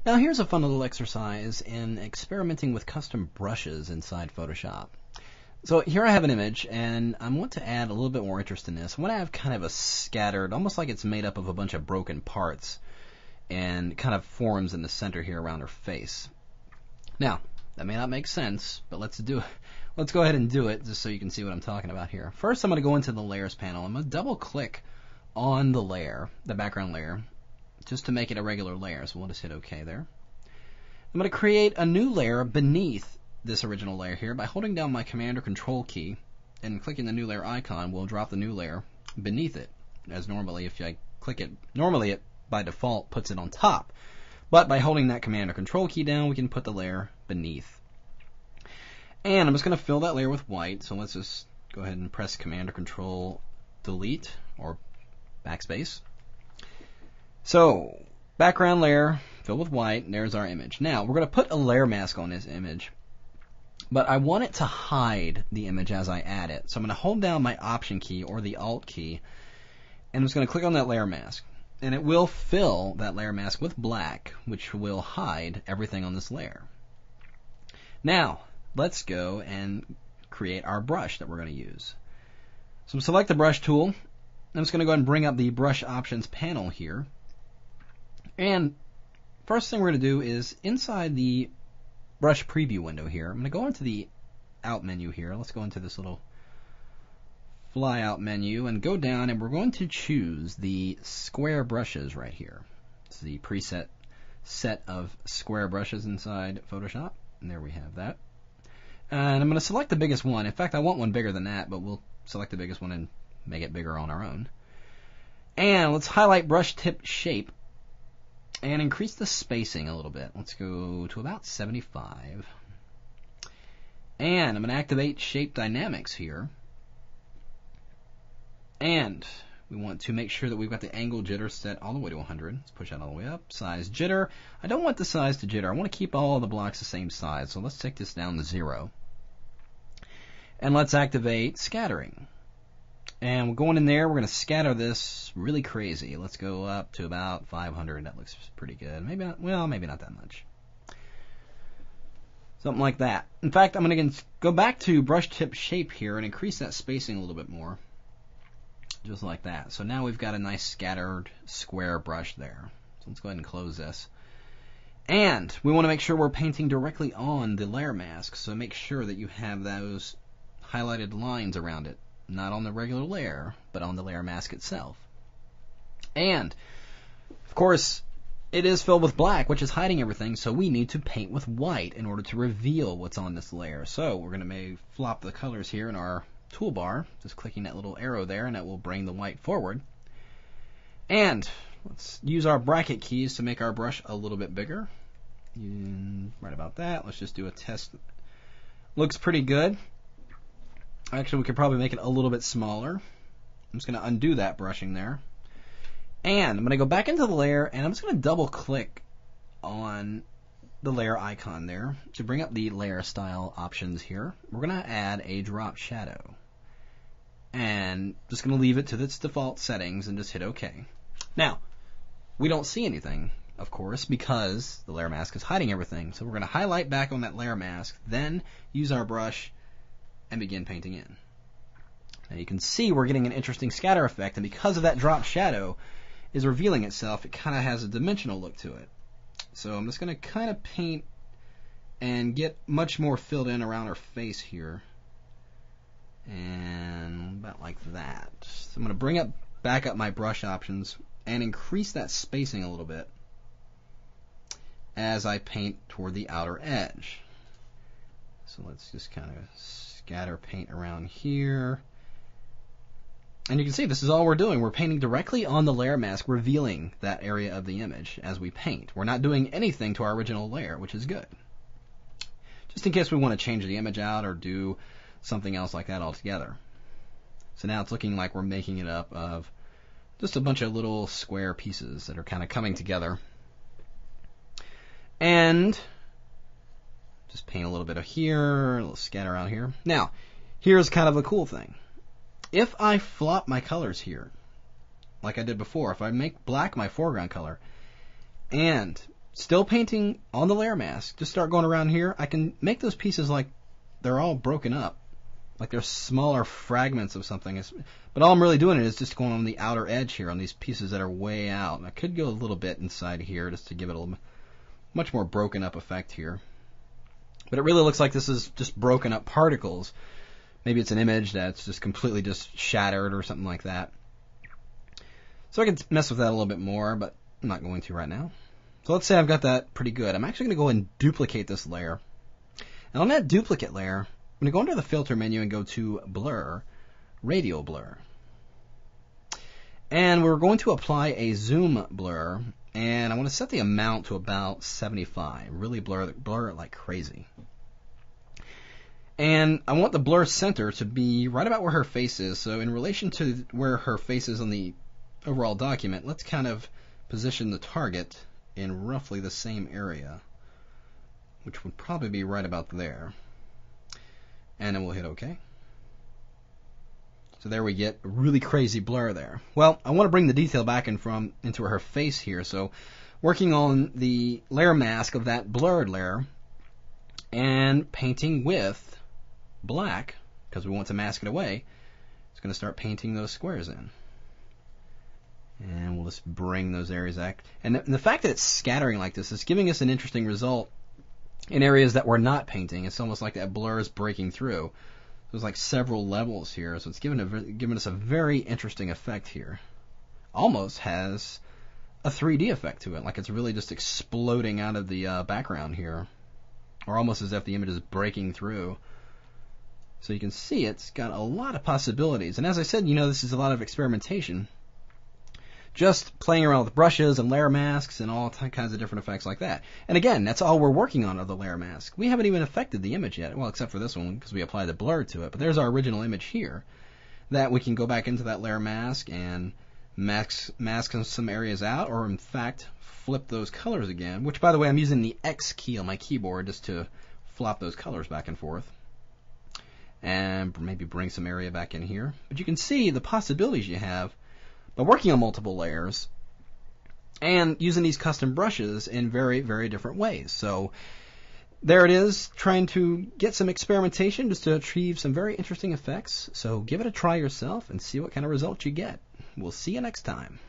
Now here's a fun little exercise in experimenting with custom brushes inside Photoshop. So here I have an image, and I want to add a little bit more interest in this. I want to have kind of a scattered, almost like it's made up of a bunch of broken parts, and kind of forms in the center here around her face. Now, that may not make sense, but let's do it. Let's go ahead and do it just so you can see what I'm talking about here. First, I'm going to go into the Layers panel. I'm going to double click on the layer, the background layer, just to make it a regular layer. So we'll just hit OK there. I'm going to create a new layer beneath this original layer here by holding down my Command or Control key and clicking the new layer icon will drop the new layer beneath it. As normally, if I click it, normally it by default puts it on top. But by holding that Command or Control key down, we can put the layer beneath. And I'm just going to fill that layer with white. So let's just go ahead and press Command or Control Delete or backspace. So background layer filled with white, and there's our image. Now we're going to put a layer mask on this image, but I want it to hide the image as I add it. So I'm going to hold down my Option key or the Alt key, and I'm just going to click on that layer mask, and it will fill that layer mask with black, which will hide everything on this layer. Now let's go and create our brush that we're going to use. So select the brush tool. I'm just going to go ahead and bring up the brush options panel here. And first thing we're going to do is inside the brush preview window here, I'm going to go into the out menu here. Let's go into this little fly out menu and go down, and we're going to choose the square brushes right here. It's the preset set of square brushes inside Photoshop. And there we have that. And I'm going to select the biggest one. In fact, I want one bigger than that, but we'll select the biggest one and make it bigger on our own. And let's highlight brush tip shape and increase the spacing a little bit. Let's go to about 75. And I'm going to activate shape dynamics here. And we want to make sure that we've got the angle jitter set all the way to 100. Let's push that all the way up. Size jitter. I don't want the size to jitter. I want to keep all of the blocks the same size. So let's take this down to 0. And let's activate scattering. And we're going in there, we're going to scatter this really crazy. Let's go up to about 500. That looks pretty good. Maybe not, well, maybe not that much. Something like that. In fact, I'm going to go back to brush tip shape here and increase that spacing a little bit more. Just like that. So now we've got a nice scattered square brush there. So let's go ahead and close this. And we want to make sure we're painting directly on the layer mask. So make sure that you have those highlighted lines around it. Not on the regular layer, but on the layer mask itself. And, of course, it is filled with black, which is hiding everything, so we need to paint with white in order to reveal what's on this layer. So we're going to flop the colors here in our toolbar, just clicking that little arrow there, and that will bring the white forward. And let's use our bracket keys to make our brush a little bit bigger. Right about that. Let's just do a test. Looks pretty good. Actually, we could probably make it a little bit smaller. I'm just going to undo that brushing there. And I'm going to go back into the layer, and I'm just going to double click on the layer icon there to bring up the layer style options here. We're going to add a drop shadow. And just going to leave it to its default settings and just hit OK. Now, we don't see anything, of course, because the layer mask is hiding everything. So we're going to highlight back on that layer mask, then use our brush and begin painting in. Now you can see we're getting an interesting scatter effect, and because of that drop shadow is revealing itself, it kind of has a dimensional look to it. So I'm just going to kind of paint and get much more filled in around her face here. And about like that. So I'm going to bring back up my brush options and increase that spacing a little bit as I paint toward the outer edge. So let's just kind of scatter paint around here. And you can see this is all we're doing. We're painting directly on the layer mask, revealing that area of the image as we paint. We're not doing anything to our original layer, which is good. Just in case we want to change the image out or do something else like that altogether. So now it's looking like we're making it up of just a bunch of little square pieces that are kind of coming together. And just paint a little bit of here, a little scatter out here. Now, here's kind of a cool thing. If I flop my colors here, like I did before, if I make black my foreground color, and still painting on the layer mask, just start going around here, I can make those pieces like they're all broken up, like they're smaller fragments of something. But all I'm really doing is just going on the outer edge here on these pieces that are way out. And I could go a little bit inside here just to give it a much more broken up effect here. But it really looks like this is just broken up particles. Maybe it's an image that's just completely just shattered or something like that. So I can mess with that a little bit more, but I'm not going to right now. So let's say I've got that pretty good. I'm actually going to go and duplicate this layer. And on that duplicate layer, I'm going to go under the filter menu and go to blur, radial blur. And we're going to apply a zoom blur, and I want to set the amount to about 75. Really blur it like crazy. And I want the blur center to be right about where her face is. So in relation to where her face is on the overall document, let's kind of position the target in roughly the same area, which would probably be right about there. And then we'll hit OK. So there we get a really crazy blur there. Well, I want to bring the detail back into her face here. So working on the layer mask of that blurred layer and painting with black, because we want to mask it away, it's going to start painting those squares in. And we'll just bring those areas back. And the fact that it's scattering like this is giving us an interesting result in areas that we're not painting. It's almost like that blur is breaking through. There's like several levels here, so it's giving us a very interesting effect here. Almost has a 3D effect to it, like it's really just exploding out of the background here, or almost as if the image is breaking through. So you can see it's got a lot of possibilities. And as I said, this is a lot of experimentation. Just playing around with brushes and layer masks and all kinds of different effects like that. And again, that's all we're working on the layer mask. We haven't even affected the image yet, well, except for this one because we applied the blur to it. But there's our original image here that we can go back into that layer mask and mask some areas out, or in fact flip those colors again, which by the way I'm using the X key on my keyboard just to flop those colors back and forth. And maybe bring some area back in here. But you can see the possibilities you have by working on multiple layers and using these custom brushes in very, very different ways. So there it is, trying to get some experimentation just to achieve some very interesting effects. So give it a try yourself and see what kind of results you get. We'll see you next time.